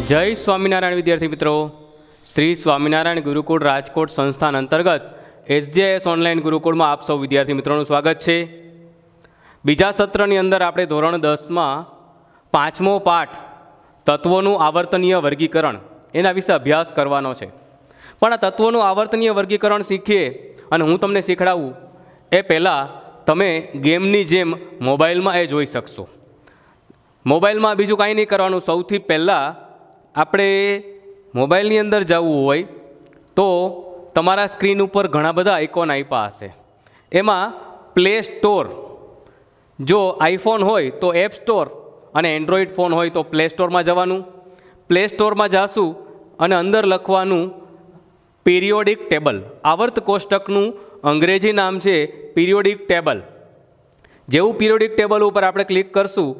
જય સ્વામિનારાયણ વિદ્યાર્થી મિત્રો, શ્રી સ્વામિનારાયણ ગુરુકુળ રાજકોટ સંસ્થાન અંતર્ગત SJS ઓનલાઈન ગુરુકુળમાં આપ સૌ વિદ્યાર્થી મિત્રોનું સ્વાગત છે। બીજા સત્રની અંદર આપણે ધોરણ 10માં પાંચમો પાઠ તત્વોનું આવર્તનીય વર્ગીકરણ એના વિશે અભ્યાસ કરવાનો છે। પણ આ તત્વોનું આવર્તનીય વર્ગીકરણ શીખીએ અને હું તમને શીખડાવું એ પહેલાં તમે ગેમની જેમ મોબાઈલમાં એ જોઈ શકશો। મોબાઈલમાં બીજું કાંઈ નહીં કરવાનું, સૌથી પહેલાં આપણે મોબાઈલની અંદર જવું હોય તો તમારા સ્ક્રીન ઉપર ઘણા બધા આઇકોન આપ્યા હશે। એમાં પ્લે સ્ટોર, જો આઈફોન હોય તો એપ સ્ટોર અને એન્ડ્રોઈડ ફોન હોય તો પ્લે સ્ટોરમાં જવાનું। પ્લે સ્ટોરમાં જાશું અને અંદર લખવાનું પીરિયોડિક ટેબલ, આવર્ત કોષ્ટકનું અંગ્રેજી નામ છે પીરિયોડિક ટેબલ। જેવું પીરિયોડિક ટેબલ ઉપર આપણે ક્લિક કરશું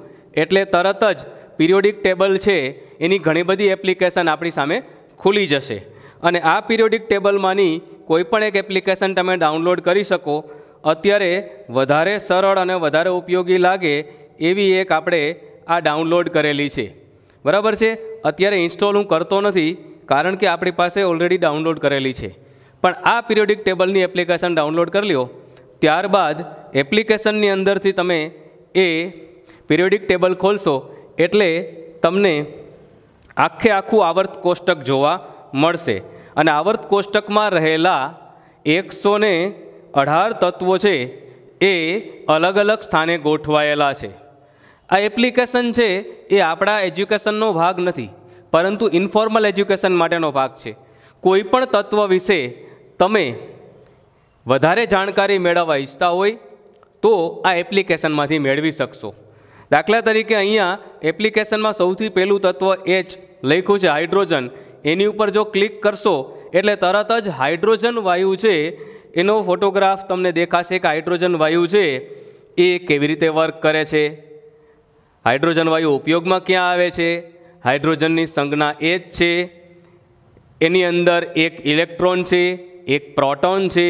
એટલે તરત જ પીરિયોડિક ટેબલ છે એની ઘણી બધી એપ્લિકેશન આપણી સામે ખુલી જશે અને આ પીરિયોડિક ટેબલમાંની કોઈપણ એક એપ્લિકેશન તમે ડાઉનલોડ કરી શકો। અત્યારે વધારે સરળ અને વધારે ઉપયોગી લાગે એવી એક આપણે આ ડાઉનલોડ કરેલી છે, બરાબર છે। અત્યારે ઇન્સ્ટોલ હું કરતો નથી કારણ કે આપણી પાસે ઓલરેડી ડાઉનલોડ કરેલી છે, પણ આ પીરિયોડિક ટેબલની એપ્લિકેશન ડાઉનલોડ કરી લ્યો। ત્યારબાદ એપ્લિકેશનની અંદરથી તમે એ પીરિયોડિક ટેબલ ખોલશો એટલે તમને આખું આવર્ત કોષ્ટક જોવા મળશે અને આવર્ત કોષ્ટકમાં રહેલા 118 તત્વો છે એ અલગ અલગ સ્થાને ગોઠવાયેલા છે। આ એપ્લિકેશન છે એ આપણા એજ્યુકેશનનો ભાગ નથી, પરંતુ ઇન્ફોર્મલ એજ્યુકેશન માટેનો ભાગ છે। કોઈ પણ તત્વ વિશે તમે વધારે જાણકારી મેળવવા ઈચ્છતા હોય તો આ એપ્લિકેશનમાંથી મેળવી શકશો। દાખલા તરીકે અહીંયા એપ્લિકેશનમાં સૌથી પહેલું તત્વ H લખ્યું છે, હાઇડ્રોજન। એની ઉપર જો ક્લિક કરશો એટલે તરત જ હાઇડ્રોજન વાયુ છે એનો ફોટોગ્રાફ તમને દેખાશે કે હાઇડ્રોજન વાયુ છે એ કેવી રીતે વર્ક કરે છે, હાઇડ્રોજન વાયુ ઉપયોગમાં ક્યાં આવે છે, હાઇડ્રોજનની સંજ્ઞા H છે, એની અંદર એક ઇલેક્ટ્રોન છે, એક પ્રોટોન છે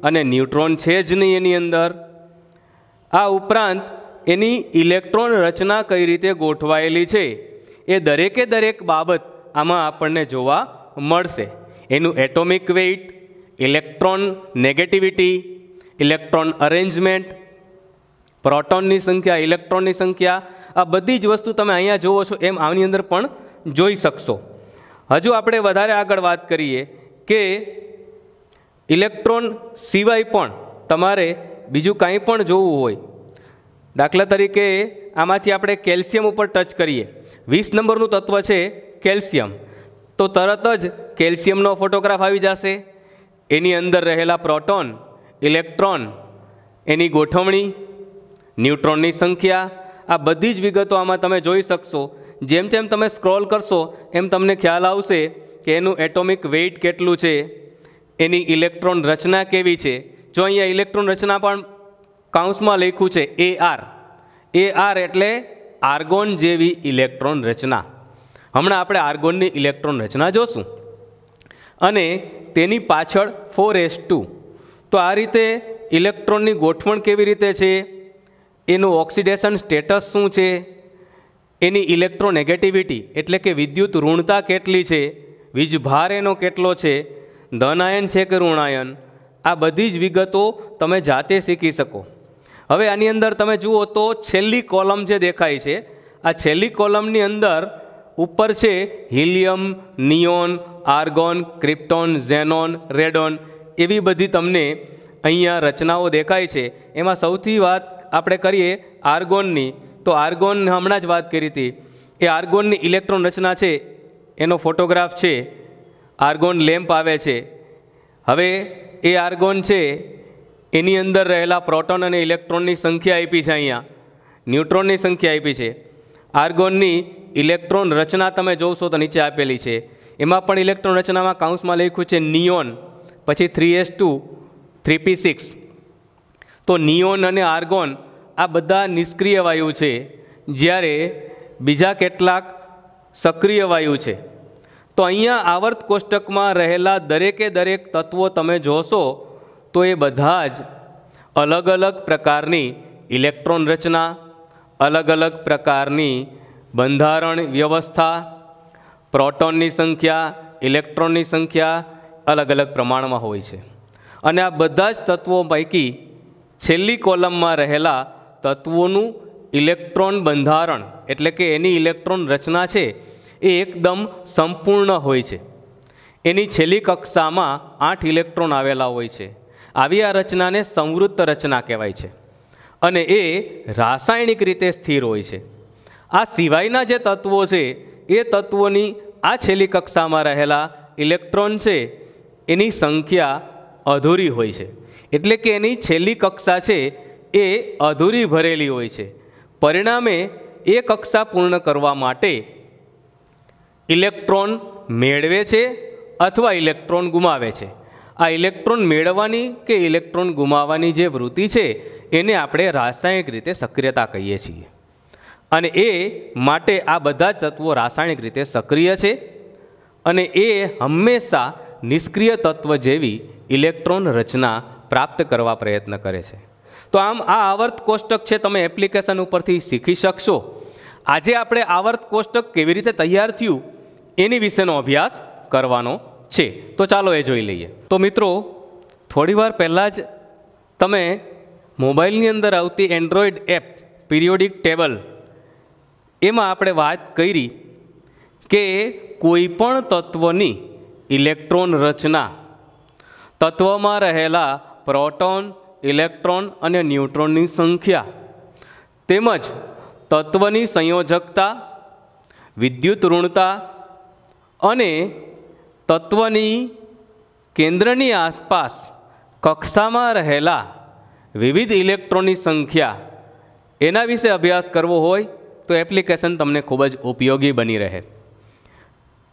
અને ન્યુટ્રોન છે જ નહીં એની અંદર। આ ઉપરાંત એની ઇલેક્ટ્રોન રચના કઈ રીતે ગોઠવાયેલી છે એ દરેકે દરેક બાબત આમાં આપણને જોવા મળશે। એનું atomic weight, electronegativity, electron arrangement, પ્રોટોનની સંખ્યા, ઇલેક્ટ્રોનની સંખ્યા, આ બધી જ વસ્તુ તમે અહીંયા જુઓ છો એમ આની અંદર પણ જોઈ શકશો। હજુ આપણે વધારે આગળ વાત કરીએ કે ઇલેક્ટ્રોન સિવાય પણ તમારે બીજું કાંઈ પણ જોવું હોય, દાખલા તરીકે આમાંથી આપણે કેલ્શિયમ ઉપર ટચ કરીએ, 20 નંબરનું તત્વ છે કેલ્શિયમ, તો તરત જ કેલ્શિયમનો ફોટોગ્રાફ આવી જશે, એની અંદર રહેલા પ્રોટોન, ઇલેક્ટ્રોન, એની ગોઠવણી, ન્યુટ્રોનની સંખ્યા, આ બધી જ વિગતો આમાં તમે જોઈ શકશો। જેમ જેમ તમે સ્ક્રોલ કરશો એમ તમને ખ્યાલ આવશે કે એનું એટોમિક વેઇટ કેટલું છે, એની ઇલેક્ટ્રોન રચના કેવી છે। જો અહીંયા ઇલેક્ટ્રોન રચના પણ કાઉન્સમાં લખ્યું છે AR એટલે આર્ગોન જેવી ઇલેક્ટ્રોન રચના। હમણાં આપણે આર્ગોનની ઇલેક્ટ્રોન રચના જોશું અને તેની પાછળ 4s2। તો આ રીતે ઇલેક્ટ્રોનની ગોઠવણ કેવી રીતે છે, એનું ઓક્સિડેશન સ્ટેટસ શું છે, એની ઇલેક્ટ્રોનેગેટિવિટી એટલે કે વિદ્યુત ઋણતા કેટલી છે, વીજભાર એનો કેટલો છે, ધનાયન છે કે ઋણાયન, આ બધી જ વિગતો તમે જાતે શીખી શકો। હવે આની અંદર તમે જુઓ તો છેલ્લી કોલમ જે દેખાય છે, આ છેલ્લી કોલમની અંદર ઉપર છે helium, neon, argon, krypton, xenon, radon, એવી બધી તમને અહીંયા રચનાઓ દેખાય છે। એમાં સૌથી વાત આપણે કરીએ આર્ગોનની, તો આર્ગોન હમણાં જ વાત કરી હતી, એ આર્ગોનની ઇલેક્ટ્રોન રચના છે એનો ફોટોગ્રાફ છે, આર્ગોન લેમ્પ આવે છે। હવે એ આર્ગોન છે એની અંદર રહેલા પ્રોટોન અને ઇલેક્ટ્રોનની સંખ્યા આપી છે, અહીંયા ન્યુટ્રોનની સંખ્યા આપી છે। આર્ગોનની ઇલેક્ટ્રોન રચના તમે જોશો તો નીચે આપેલી છે, એમાં પણ ઇલેક્ટ્રોન રચનામાં કાઉન્સમાં લખ્યું છે નિયોન, પછી 3s2, 3p6। તો નિયોન અને આર્ગોન આ બધા નિષ્ક્રિય વાયુ છે, જ્યારે બીજા કેટલાક સક્રિય વાયુ છે। તો અહીંયા આવર્ત કોષ્ટકમાં રહેલા દરેકે દરેક તત્વો તમે જોશો તો એ બધા જ અલગ અલગ પ્રકારની ઇલેક્ટ્રોન રચના, અલગ અલગ પ્રકારની બંધારણ વ્યવસ્થા, પ્રોટોનની સંખ્યા, ઇલેક્ટ્રોનની સંખ્યા અલગ અલગ પ્રમાણમાં હોય છે. અને આ બધા જ તત્વો પૈકી છેલ્લી કોલમમાં રહેલા તત્વોનું ઇલેક્ટ્રોન બંધારણ એટલે કે એની ઇલેક્ટ્રોન રચના છે એ એકદમ સંપૂર્ણ હોય છે. એની છેલ્લી કક્ષામાં 8 ઇલેક્ટ્રોન આવેલા હોય છે. આવી આ રચનાને સંવૃત્ત રચના કહેવાય છે અને એ રાસાયણિક રીતે સ્થિર હોય છે. આ સિવાયના જે તત્વો છે એ તત્વોની આ છેલ્લી કક્ષામાં રહેલા ઇલેક્ટ્રોન છે એની સંખ્યા અધૂરી હોય છે. એટલે કે એની છેલ્લી કક્ષા છે એ અધૂરી ભરેલી હોય છે. પરિણામે એ કક્ષા પૂર્ણ કરવા માટે ઇલેક્ટ્રોન મેળવે છે અથવા ઇલેક્ટ્રોન ગુમાવે છે. આ ઇલેક્ટ્રોન મેળવવાની કે ઇલેક્ટ્રોન ગુમાવવાની જે વૃત્તિ છે એને આપણે રાસાયણિક રીતે સક્રિયતા કહીએ છીએ. અને એ માટે આ બધા જ તત્વો રાસાયણિક રીતે સક્રિય છે અને એ હંમેશા નિષ્ક્રિય તત્વ જેવી ઇલેક્ટ્રોન રચના પ્રાપ્ત કરવા પ્રયત્ન કરે છે. તો આમ આ આવર્ત કોષ્ટક છે તમે એપ્લિકેશન ઉપરથી શીખી શકશો. આજે આપણે આવર્ત કોષ્ટક કેવી રીતે તૈયાર થયું એની વિશેનો અભ્યાસ કરવાનો છે. તો ચાલો એ જોઈ લઈએ. તો મિત્રો, થોડીવાર પહેલાં જ તમે મોબાઈલની અંદર આવતી એન્ડ્રોઈડ એપ પિરિયોડિક ટેબલ એમાં આપણે વાત કરી કે કોઈ પણ તત્વની ઇલેક્ટ્રોન રચના, તત્વમાં રહેલા પ્રોટોન, ઇલેક્ટ્રોન અને ન્યુટ્રોનની સંખ્યા તેમજ તત્વની સંયોજકતા, વિદ્યુત ઋણતા અને તત્વની કેન્દ્રની આસપાસ કક્ષામાં રહેલા વિવિધ ઇલેક્ટ્રોનની સંખ્યા એના વિશે અભ્યાસ કરવો હોય તો એપ્લિકેશન તમને ખૂબ જ ઉપયોગી બની રહે.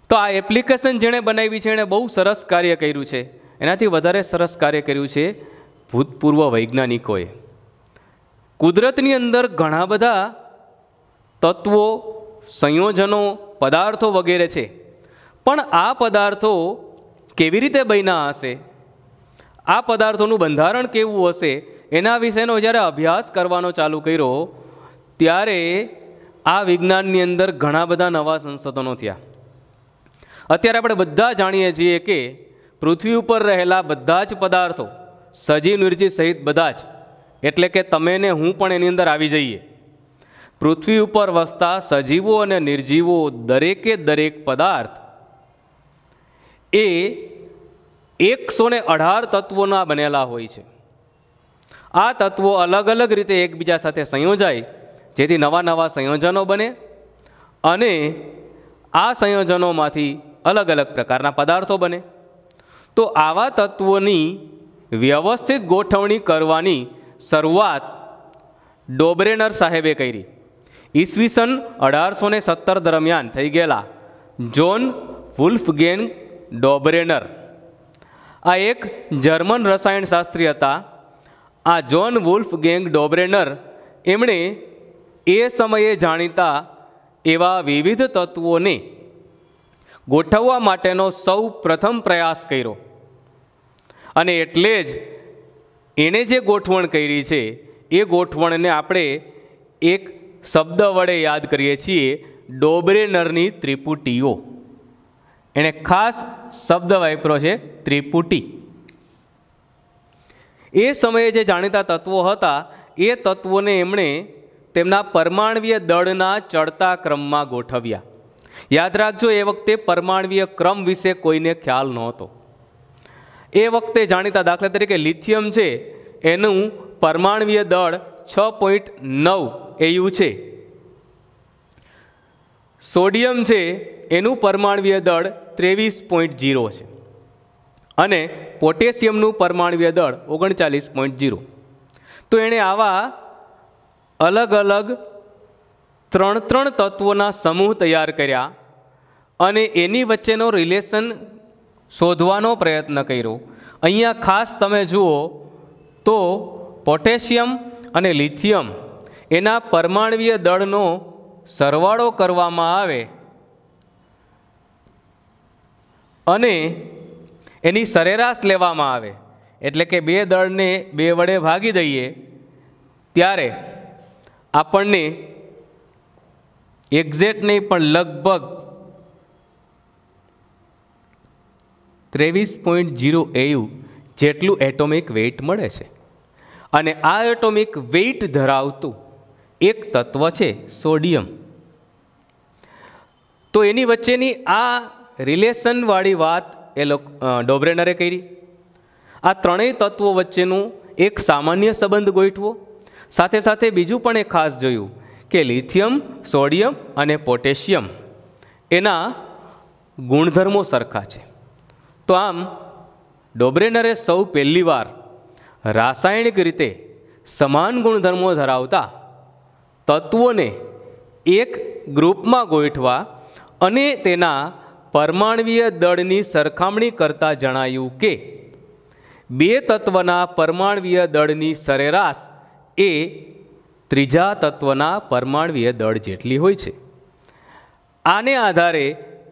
તો આ એપ્લિકેશન જેણે બનાવી છે એણે બહુ સરસ કાર્ય કર્યું છે. એનાથી વધારે સરસ કાર્ય કર્યું છે ભૂતપૂર્વ વૈજ્ઞાનિકોએ. કુદરતની અંદર ઘણા બધા તત્વો, સંયોજનો, પદાર્થો વગેરે છે, પણ આ પદાર્થો કેવી રીતે બન્યા હશે, આ પદાર્થોનું બંધારણ કેવું હશે, એના વિશેનો જ્યારે અભ્યાસ કરવાનો ચાલુ કર્યો ત્યારે આ વિજ્ઞાનની અંદર ઘણા બધા નવા સંશોધનો થયા. અત્યારે આપણે બધા જાણીએ છીએ કે પૃથ્વી ઉપર રહેલા બધા જ પદાર્થો, સજીવ નિર્જીવ સહિત બધા જ, એટલે કે તમે ને હું પણ એની અંદર આવી જઈએ. પૃથ્વી ઉપર વસતા સજીવો અને નિર્જીવો દરેકે દરેક પદાર્થ એ 118 તત્વોના બનેલા હોય છે. આ તત્વો અલગ અલગ રીતે એકબીજા સાથે સંયોજાય જેથી નવા નવા સંયોજનો બને અને આ સંયોજનોમાંથી અલગ અલગ પ્રકારના પદાર્થો બને. તો આવા તત્વોની વ્યવસ્થિત ગોઠવણી કરવાની શરૂઆત ડોબ્રેનર સાહેબે કરી. ઈસવીસન 1817 દરમિયાન થઈ ગયેલા જોન વુલ્ફગેંગ ડોબ્રેનર આ એક જર્મન રસાયણશાસ્ત્રી હતા. આ જોન વુલ્ફગેંગ ડોબ્રેનર એમણે એ સમયે જાણીતા એવા વિવિધ તત્વોને ગોઠવવા માટેનો સૌ પ્રથમ પ્રયાસ કર્યો અને એટલે જ એણે જે ગોઠવણ કરી છે એ ગોઠવણને આપણે એક શબ્દ વડે યાદ કરીએ છીએ, ડોબ્રેનરની ત્રિપુટીઓ. એણે ખાસ શબ્દ વાપર્યો છે, ત્રિપુટી. એ સમયે જે જાણીતા તત્વો હતા એ તત્વોને એમણે તેમના પરમાણવીય દળના ચડતા ક્રમમાં ગોઠવ્યા. યાદ રાખજો, એ વખતે પરમાણવીય ક્રમ વિશે કોઈને ખ્યાલ નહોતો. એ વખતે જાણીતા દાખલા તરીકે લિથિયમ છે એનું પરમાણવીય દળ 6.9 AU છે. સોડિયમ છે એનું પરમાણવીય દળ 23.0 છે અને પોટેશિયમનું પરમાણવીય દળ 39.0. તો એણે આવા અલગ અલગ 3 તત્વોના સમૂહ તૈયાર કર્યા અને એની વચ્ચેનો રિલેશન શોધવાનો પ્રયત્ન કર્યો. અહીંયા ખાસ તમે જુઓ તો પોટેશિયમ અને લિથિયમ એના પરમાણવીય દળનો સરવાળો કરવામાં આવે અને એની સરેરાશ લેવામાં આવે, એટલે કે બે દળને 2 વડે ભાગી દઈએ ત્યારે આપણને એક્ઝેક્ટ નહીં પણ લગભગ 23.0 AU જેટલું એટોમિક વેઇટ મળે છે. અને આ એટોમિક વેઇટ ધરાવતું એક તત્વ છે સોડિયમ. તો એની વચ્ચેની આ રિલેશનવાળી વાત ડોબ્રેનરે કરી. આ ત્રણેય તત્વો વચ્ચેનું એક સામાન્ય સંબંધ ગોઠવો. સાથે સાથે બીજું પણ એક ખાસ જોયું કે લિથિયમ, સોડિયમ અને પોટેશિયમ એના ગુણધર્મો સરખા છે. તો આમ ડોબ્રેનરે સૌ પહેલી વાર રાસાયણિક રીતે સમાન ગુણધર્મો ધરાવતા તત્વોને એક ગ્રુપમાં ગોઠવા અને તેના પરમાણવીય દળની સરખામણી કરતાં જણાયું કે બે તત્વના પરમાણવીય દળની સરેરાશ એ ત્રીજા તત્વના પરમાણવીય દળ જેટલી હોય છે. આને આધારે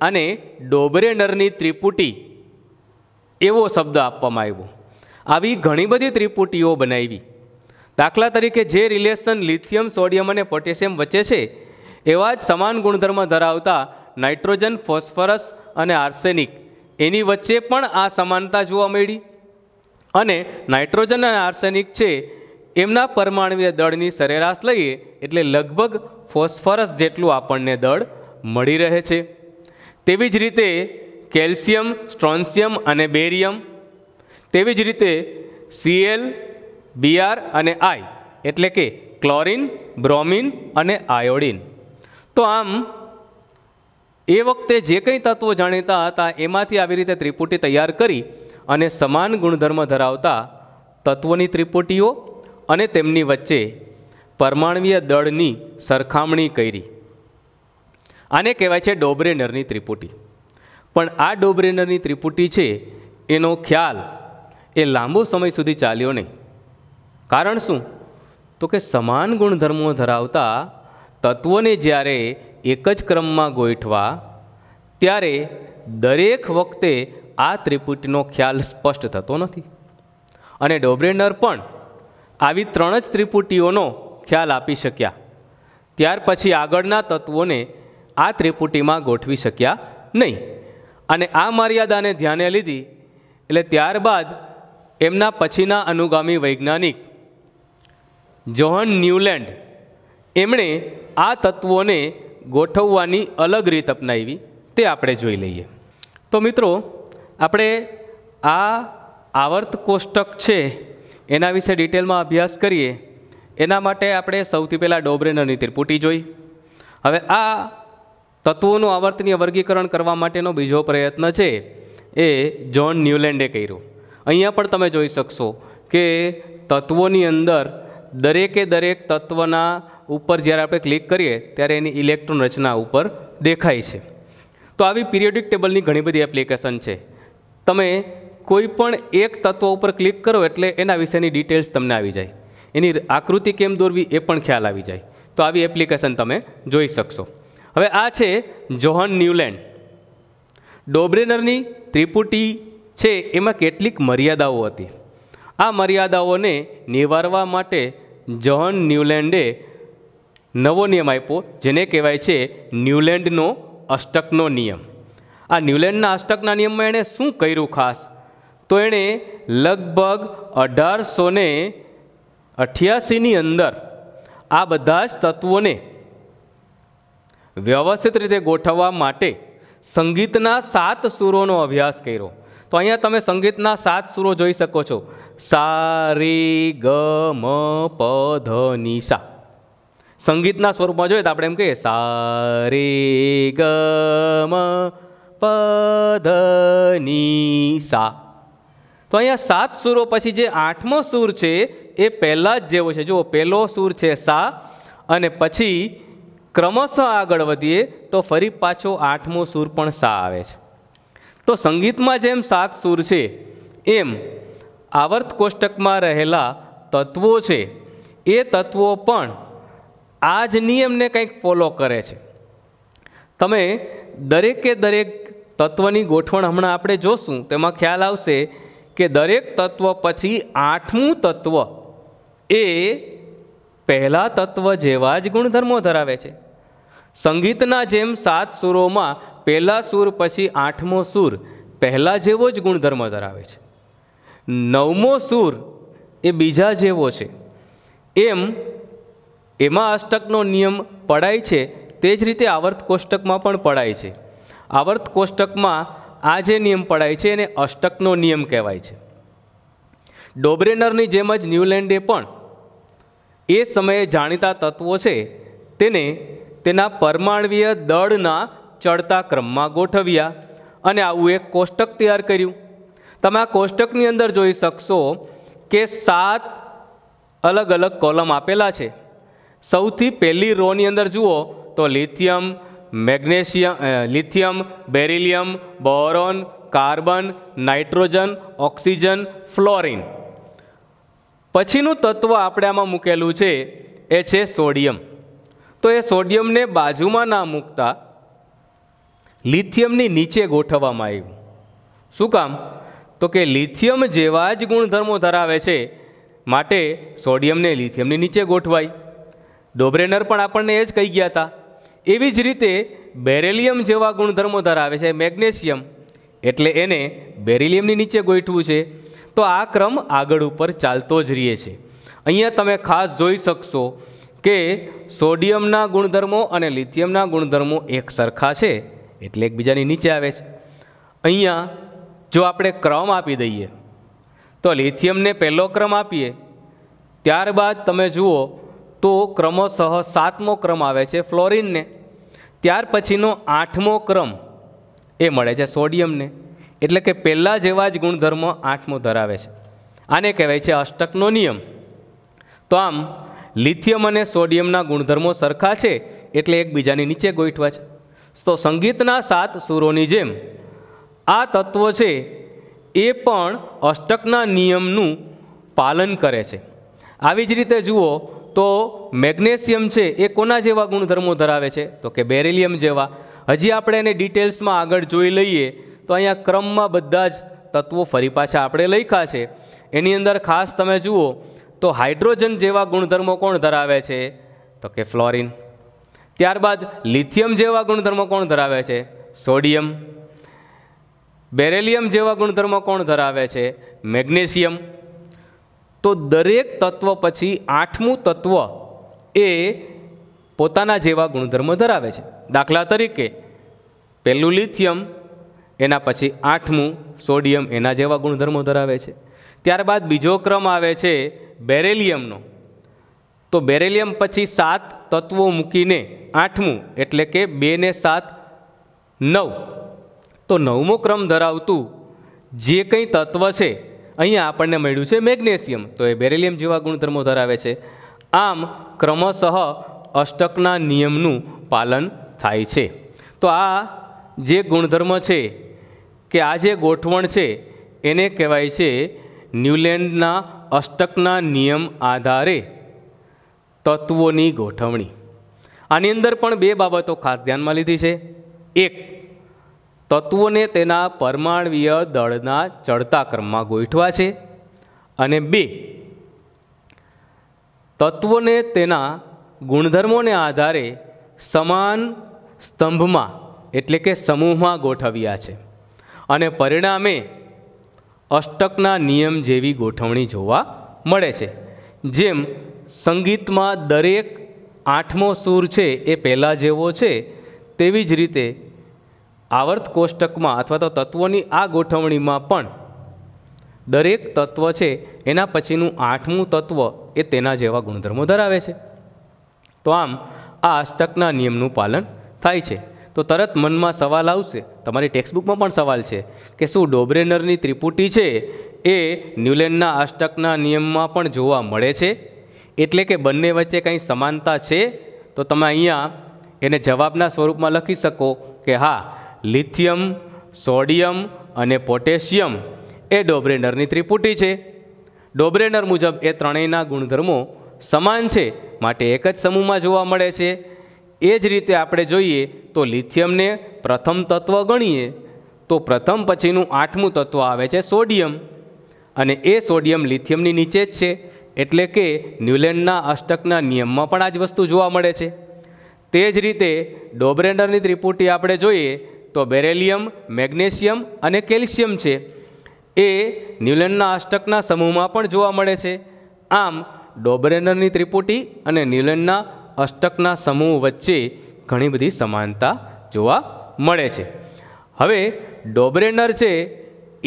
આને ડોબ્રેનરની ત્રિપુટી એવો શબ્દ આપવામાં આવ્યો. આવી ઘણી બધી ત્રિપુટીઓ બનાવી. દાખલા તરીકે જે રિલેશન લિથિયમ, સોડિયમ અને પોટેશિયમ વચ્ચે છે એવા જ સમાન ગુણધર્મ ધરાવતા નાઇટ્રોજન, ફોસ્ફરસ અને આર્સેનિક એની વચ્ચે પણ આ સમાનતા જોવા મળી. અને નાઇટ્રોજન અને આર્સેનિક છે એમના પરમાણવીય દળની સરેરાશ લઈએ એટલે લગભગ ફોસ્ફરસ જેટલું આપણને દળ મળી રહે છે. તેવી જ રીતે કેલ્શિયમ, સ્ટ્રોન્શિયમ અને બેરિયમ, તેવી જ રીતે Cl, Br અને I એટલે કે ક્લોરિન, બ્રોમિન અને આયોડિન. તો આમ એ વખતે જે કંઈ તત્વો જાણીતા હતા એમાંથી આવી રીતે ત્રિપુટી તૈયાર કરી અને સમાન ગુણધર્મ ધરાવતા તત્વોની ત્રિપુટીઓ અને તેમની વચ્ચે પરમાણવીય દળની સરખામણી કરી. આને કહેવાય છે ડોબ્રેનરની ત્રિપુટી. પણ આ ડોબ્રેનરની ત્રિપુટી છે એનો ખ્યાલ એ લાંબો સમય સુધી ચાલ્યો નહીં. કારણ શું? તો કે સમાન ગુણધર્મો ધરાવતા તત્વોને જ્યારે એક જ ક્રમમાં ગોઠવા ત્યારે દરેક વખતે આ ત્રિપુટીનો ખ્યાલ સ્પષ્ટ થતો નથી. અને ડોબ્રેનર પણ આવી ત્રણ જ ત્રિપુટીઓનો ખ્યાલ આપી શક્યા. ત્યાર પછી આગળના તત્વોને આ ત્રિપુટીમાં ગોઠવી શક્યા નહીં. અને આ મર્યાદાને ધ્યાને લીધી એટલે ત્યારબાદ એમના પછીના અનુગામી વૈજ્ઞાનિક જોહન ન્યુલેન્ડ એમણે આ તત્વોને ગોઠવવાની અલગ રીત અપનાવી. તે આપણે જોઈ લઈએ. તો મિત્રો, આપણે આ આવર્ત કોષ્ટક છે એના વિશે ડિટેલમાં અભ્યાસ કરીએ એના માટે આપણે સૌથી પહેલાં ડોબ્રેનરની ત્રિપુટી જોઈ. હવે આ તત્વોનું આવર્તનીય વર્ગીકરણ કરવા માટેનો બીજો પ્રયત્ન છે એ જોન ન્યુલેન્ડે કર્યો. અહીંયા પણ તમે જોઈ શકશો કે તત્વોની અંદર દરેકે દરેક તત્વના ઉપર જ્યારે આપણે ક્લિક કરીએ ત્યારે એની ઇલેક્ટ્રોન રચના ઉપર દેખાય છે. તો આવી પિરિયોડિક ટેબલની ઘણી બધી એપ્લિકેશન છે. તમે કોઈ પણ એક તત્વ ઉપર ક્લિક કરો એટલે એના વિશેની ડિટેલ્સ તમને આવી જાય. એની આકૃતિ કેમ દોરવી એ પણ ખ્યાલ આવી જાય. તો આવી એપ્લિકેશન તમે જોઈ શકશો. હવે આ છે જોહન ન્યુલેન્ડ. ડોબ્રેનરની ત્રિપુટી છે એમાં કેટલીક મર્યાદાઓ હતી. આ મર્યાદાઓને નિવારવા માટે જોહન ન્યુલેન્ડે નવો નિયમ આપ્યો જેને કહેવાય છે ન્યુલેન્ડનો અષ્ટકનો નિયમ. આ ન્યુલેન્ડના અષ્ટકના નિયમમાં એણે શું કર્યું ખાસ? તો એણે લગભગ 1888ની અંદર આ બધા જ તત્વોને વ્યવસ્થિત રીતે ગોઠવવા માટે સંગીતના 7 સૂરોનો અભ્યાસ કર્યો. તો અહીંયા તમે સંગીતના 7 સૂરો જોઈ શકો છો. સા, રે, ગ, મ, પ, ધ, ની, સા. સંગીતના સ્વરૂપમાં જોઈએ તો આપણે એમ કહીએ સા, રે, ગ, મ, પ, ધ, ની, સા. તો અહીંયા 7 સૂરો પછી જે 8મો સૂર છે એ પહેલાં જ જેવો છે. જુઓ, પહેલો સૂર છે સા અને પછી ક્રમશઃ આગળ વધીએ તો ફરી પાછો 8મો સૂર પણ સા આવે છે. તો સંગીતમાં જેમ 7 સૂર છે એમ આવર્ત કોષ્ટકમાં રહેલા તત્વો છે એ તત્વો પણ આ જ નિયમને કંઈક ફોલો કરે છે. તમે દરેકે દરેક તત્વની ગોઠવણ હમણાં આપણે જોશું તેમાં ખ્યાલ આવશે કે દરેક તત્વ પછી 8મું તત્વ એ પહેલા તત્વ જેવા જ ગુણધર્મો ધરાવે છે. સંગીતના જેમ 7 સૂરોમાં પહેલા સૂર પછી 8મો સૂર પહેલાં જેવો જ ગુણધર્મ ધરાવે છે, નવમો સૂર એ બીજા જેવો છે, એમાં અષ્ટકનો નિયમ પડાય છે તે જ રીતે આવર્ત કોષ્ટકમાં પણ પડાય છે. આવર્ત કોષ્ટકમાં આ જે નિયમ પડાય છે એને અષ્ટકનો નિયમ કહેવાય છે. ડોબ્રેનરની જેમ જ ન્યુલેન્ડે પણ એ સમયે જાણીતા તત્વો છે તેને તેના પરમાણ્વીય દળના ચડતા ક્રમમાં ગોઠવ્યા અને આવું એક કોષ્ટક તૈયાર કર્યું. તમે આ કોષ્ટકની અંદર જોઈ શકશો કે 7 અલગ અલગ કોલમ આપેલા છે. સૌથી પહેલી રોની અંદર જુઓ તો lithium, beryllium, boron, carbon, nitrogen, oxygen, fluorine. પછીનું તત્વ આપણે આમાં મૂકેલું છે એ છે સોડિયમ. તો એ સોડિયમને બાજુમાં ના મૂકતા લિથિયમની નીચે ગોઠવવામાં આવ્યું. શું કામ? તો કે લિથિયમ જેવા જ ગુણધર્મો ધરાવે છે માટે સોડિયમને લિથિયમની નીચે ગોઠવાય. ડોબ્રેનર પણ આપણને એ જ કહી ગયા હતા. એવી જ રીતે બેરિલિયમ જેવા ગુણધર્મો ધરાવે છે મેગ્નેશિયમ, એટલે એને બેરિલિયમની નીચે ગોઠવું છે. તો આ ક્રમ આગળ ઉપર ચાલતો જ રહે છે. અહીંયા તમે ખાસ જોઈ શકશો કે સોડિયમના ગુણધર્મો અને લિથિયમના ગુણધર્મો એક સરખા છે એટલે એકબીજાની નીચે આવે છે. અહીંયા જો આપણે ક્રમ આપી દઈએ તો લિથિયમને પહેલો ક્રમ આપીએ, ત્યારબાદ તમે જુઓ તો ક્રમશઃ 7મો ક્રમ આવે છે ફ્લોરિનને, ત્યાર પછીનો 8મો ક્રમ એ મળે છે સોડિયમને. એટલે કે પહેલાં જેવા જ ગુણધર્મો 8મો ધરાવે છે. આને કહેવાય છે અષ્ટકનો નિયમ. તો આમ લિથિયમ અને સોડિયમના ગુણધર્મો સરખા છે એટલે એકબીજાની નીચે ગોઠવા છે. તો સંગીતના 7 સૂરોની જેમ આ તત્વો છે એ પણ અષ્ટકના નિયમનું પાલન કરે છે. આવી જ રીતે જુઓ તો મેગ્નેશિયમ છે એ કોના જેવા ગુણધર્મો ધરાવે છે? તો કે બેરિલિયમ જેવા. હજી આપણે એને ડિટેલ્સમાં આગળ જોઈ લઈએ તો અહીંયા ક્રમમાં બધા જ તત્વો ફરી પાછા આપણે લખ્યા છે. એની અંદર ખાસ તમે જુઓ તો હાઇડ્રોજન જેવા ગુણધર્મો કોણ ધરાવે છે? તો કે ફ્લોરિન. ત્યારબાદ લિથિયમ જેવા ગુણધર્મો કોણ ધરાવે છે? સોડિયમ. બેરિલિયમ જેવા ગુણધર્મો કોણ ધરાવે છે? મેગ્નેશિયમ. તો દરેક તત્વ પછી 8મું તત્વ એ પોતાના જેવા ગુણધર્મો ધરાવે છે. દાખલા તરીકે પહેલું લિથિયમ, એના પછી 8મું સોડિયમ એના જેવા ગુણધર્મો ધરાવે છે. ત્યારબાદ બીજો ક્રમ આવે છે બેરિલિયમનો. તો બેરિલિયમ પછી 7 તત્વો મૂકીને 8મું એટલે કે 2 ને 7 9. તો 9મો ક્રમ ધરાવતું જે કંઈ તત્વ છે અહીંયા આપણને મળ્યું છે મેગ્નેશિયમ, તો એ બેરિલિયમ જેવા ગુણધર્મો ધરાવે છે. આમ ક્રમશઃ અષ્ટકના નિયમનું પાલન થાય છે. તો આ જે ગુણધર્મ છે કે આ જે ગોઠવણ છે એને કહેવાય છે ન્યુલેન્ડના અષ્ટકના નિયમ આધારે તત્વોની ગોઠવણી. આની અંદર પણ 2 બાબતો ખાસ ધ્યાનમાં લીધી છે. એક, તત્વોને તેના પરમાણ્વીય દળના ચડતા ક્રમમાં ગોઠવા છે. અને 2, તત્વોને તેના ગુણધર્મોને આધારે સમાન સ્તંભમાં એટલે કે સમૂહમાં ગોઠવ્યા છે. અને પરિણામે અષ્ટકના નિયમ જેવી ગોઠવણી જોવા મળે છે. જેમ સંગીતમાં દરેક 8મો સૂર છે એ પહેલાં જેવો છે, તેવી જ રીતે આવર્ત કોષ્ટકમાં અથવા તો તત્વોની આ ગોઠવણીમાં પણ દરેક તત્વ છે એના પછીનું 8મું તત્વ એ તેના જેવા ગુણધર્મો ધરાવે છે. તો આમ આ અષ્ટકના નિયમનું પાલન થાય છે. તો તરત મનમાં સવાલ આવશે, તમારી ટેક્સ્ટબુકમાં પણ સવાલ છે કે શું ડોબ્રેનરની ત્રિપુટી છે એ ન્યુલેન્ડના અષ્ટકના નિયમમાં પણ જોવા મળે છે? એટલે કે બંને વચ્ચે કંઈ સમાનતા છે? તો તમે અહીંયા એને જવાબના સ્વરૂપમાં લખી શકો કે હા, લિથિયમ, સોડિયમ અને પોટેશિયમ એ ડોબ્રેનરની ત્રિપુટી છે. ડોબ્રેનર મુજબ એ ત્રણેયના ગુણધર્મો સમાન છે માટે એક જ સમૂહમાં જોવા મળે છે. એ જ રીતે આપણે જોઈએ તો લિથિયમને પ્રથમ તત્વ ગણીએ તો પ્રથમ પછીનું 8મું તત્વ આવે છે સોડિયમ, અને એ સોડિયમ લિથિયમની નીચે જ છે. એટલે કે ન્યુલેન્ડના અષ્ટકના નિયમમાં પણ આ જ વસ્તુ જોવા મળે છે. તે જ રીતે ડોબ્રેનરની ત્રિપુટી આપણે જોઈએ તો બેરેલિયમ, મેગ્નેશિયમ અને કેલ્શિયમ છે એ ન્યુલેનના અષ્ટકના સમૂહમાં પણ જોવા મળે છે. આમ ડોબરેનરની ત્રિપુટી અને ન્યુલેનના અષ્ટકના સમૂહ વચ્ચે ઘણી બધી સમાનતા જોવા મળે છે. હવે ડોબરેનર છે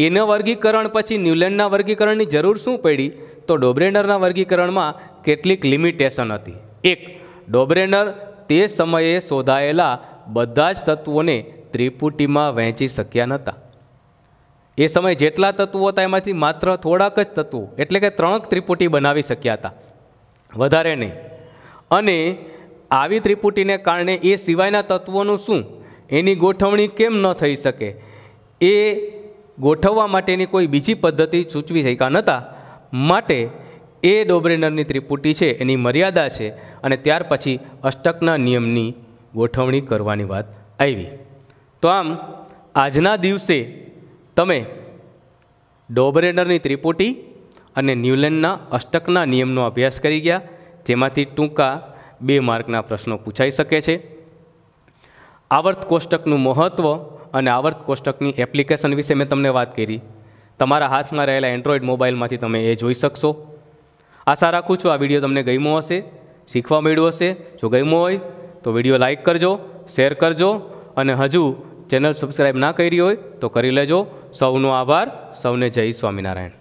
એના વર્ગીકરણ પછી ન્યુલેનના વર્ગીકરણની જરૂર શું પડી? તો ડોબરેનરના વર્ગીકરણમાં કેટલીક લિમિટેશન હતી. એક, ડોબરેનર તે સમયે શોધાયેલા બધા જ તત્વોને ત્રિપુટીમાં વહેંચી શક્યા નહોતા. એ સમયે જેટલા તત્વો હતા એમાંથી માત્ર થોડાક જ તત્વો એટલે કે 3 ત્રિપુટી બનાવી શક્યા હતા, વધારે નહીં. અને આવી ત્રિપુટીને કારણે એ સિવાયના તત્વોનું શું, એની ગોઠવણી કેમ ન થઈ શકે એ ગોઠવવા માટેની કોઈ બીજી પદ્ધતિ સૂચવી શક્યા નહોતા. માટે એ ડોબરેનરની ત્રિપુટી છે એની મર્યાદા છે અને ત્યાર પછી અષ્ટકના નિયમની ગોઠવણી કરવાની વાત આવી. તો આમ આજના દિવસે તમે ડોબરેનરની ત્રિપુટી અને ન્યુલેનના અષ્ટકના નિયમનો અભ્યાસ કરી ગયા, જેમાંથી ટૂંકા 2 માર્કના પ્રશ્નો પૂછાઈ શકે છે. આવર્ત કોષ્ટકનું મહત્ત્વ અને આવર્ત કોષ્ટકની એપ્લિકેશન વિશે મેં તમને વાત કરી. તમારા હાથમાં રહેલા એન્ડ્રોઈડ મોબાઈલમાંથી તમે એ જોઈ શકશો. આશા રાખું છું આ વિડીયો તમને ગમ્યો હશે, શીખવા મળ્યું હશે. જો ગમ્યો હોય તો વિડીયો લાઇક કરજો, શેર કરજો અને હજુ ચેનલ સબસ્ક્રાઈબ ના કરી હોય તો કરી લેજો. સૌનો આભાર. સૌને જય સ્વામિનારાયણ.